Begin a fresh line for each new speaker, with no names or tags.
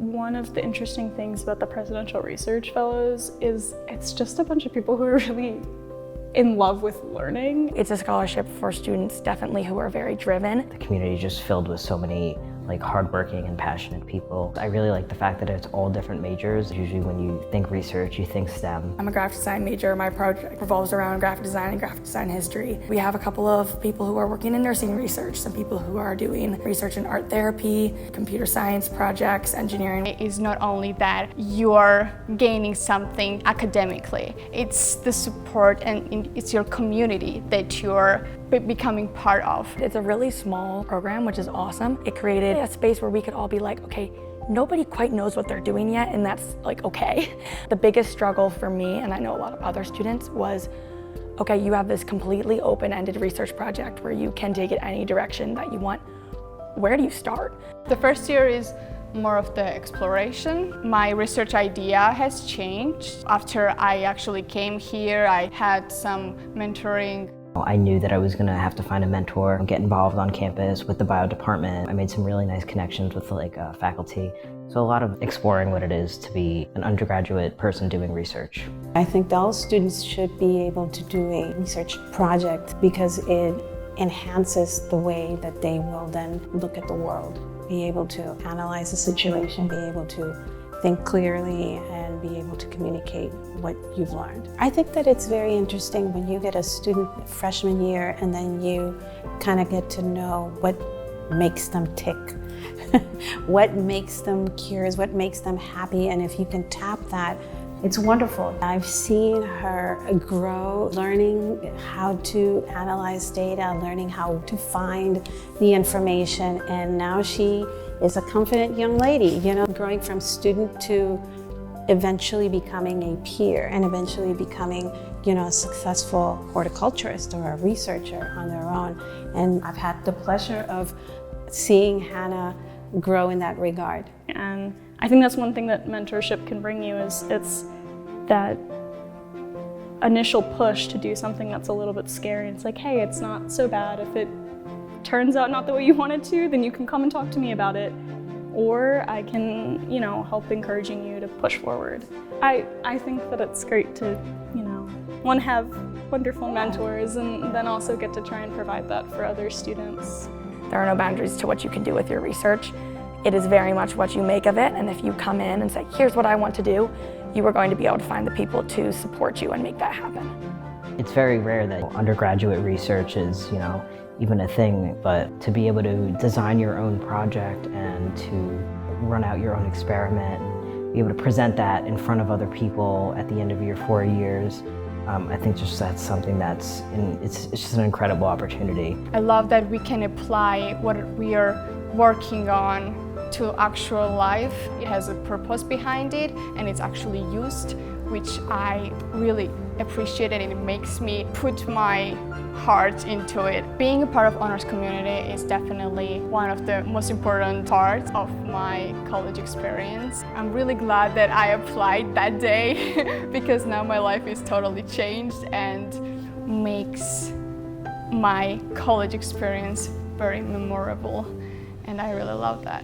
One of the interesting things about the Presidential Research Fellows is it's just a bunch of people who are really in love with learning.
It's a scholarship for students definitely who are very driven.
The community is just filled with so many hardworking and passionate people. I really like the fact that it's all different majors. Usually when you think research, you think STEM.
I'm a graphic design major. My project revolves around graphic design and graphic design history. We have a couple of people who are working in nursing research, some people who are doing research in art therapy, computer science projects, engineering.
It is not only that you're gaining something academically, it's the support and it's your community that you're becoming part of.
It's a really small program, which is awesome. It created a space where we could all be like, okay, nobody quite knows what they're doing yet, and that's okay. The biggest struggle for me, and I know a lot of other students, was, okay, you have this completely open-ended research project where you can take it any direction that you want. Where do you start?
The first year is more of the exploration. My research idea has changed. After I actually came here, I had some mentoring.
I knew that I was going to have to find a mentor, get involved on campus with the bio department. I made some really nice connections with faculty. So a lot of exploring what it is to be an undergraduate person doing research.
I think that all students should be able to do a research project because it enhances the way that they will then look at the world, be able to analyze the situation, be able to think clearly, and be able to communicate what you've learned. I think that it's very interesting when you get a student freshman year and then you kind of get to know what makes them tick, what makes them curious, what makes them happy, and if you can tap that, it's wonderful. I've seen her grow, learning how to analyze data, learning how to find the information, and now she is a confident young lady, growing from student to eventually becoming a peer and eventually becoming, a successful horticulturist or a researcher on their own. And I've had the pleasure of seeing Hannah grow in that regard.
And I think that's one thing that mentorship can bring you is it's that initial push to do something that's a little bit scary. It's like, hey, it's not so bad. If it turns out not the way you wanted to, then you can come and talk to me about it. Or I can, help encouraging you to push forward. I think that it's great to, one, have wonderful mentors and then also get to try and provide that for other students.
There are no boundaries to what you can do with your research. It is very much what you make of it, and if you come in and say, here's what I want to do, you are going to be able to find the people to support you and make that happen.
It's very rare that undergraduate research is, even a thing, but to be able to design your own project and to run out your own experiment and be able to present that in front of other people at the end of your 4 years, I think that's something it's just an incredible opportunity.
I love that we can apply what we are working on to actual life. It has a purpose behind it and it's actually used, which I really appreciate, and it makes me put my heart into it. Being a part of honors community is definitely one of the most important parts of my college experience. I'm really glad that I applied that day because now my life is totally changed and makes my college experience very memorable, and I really love that.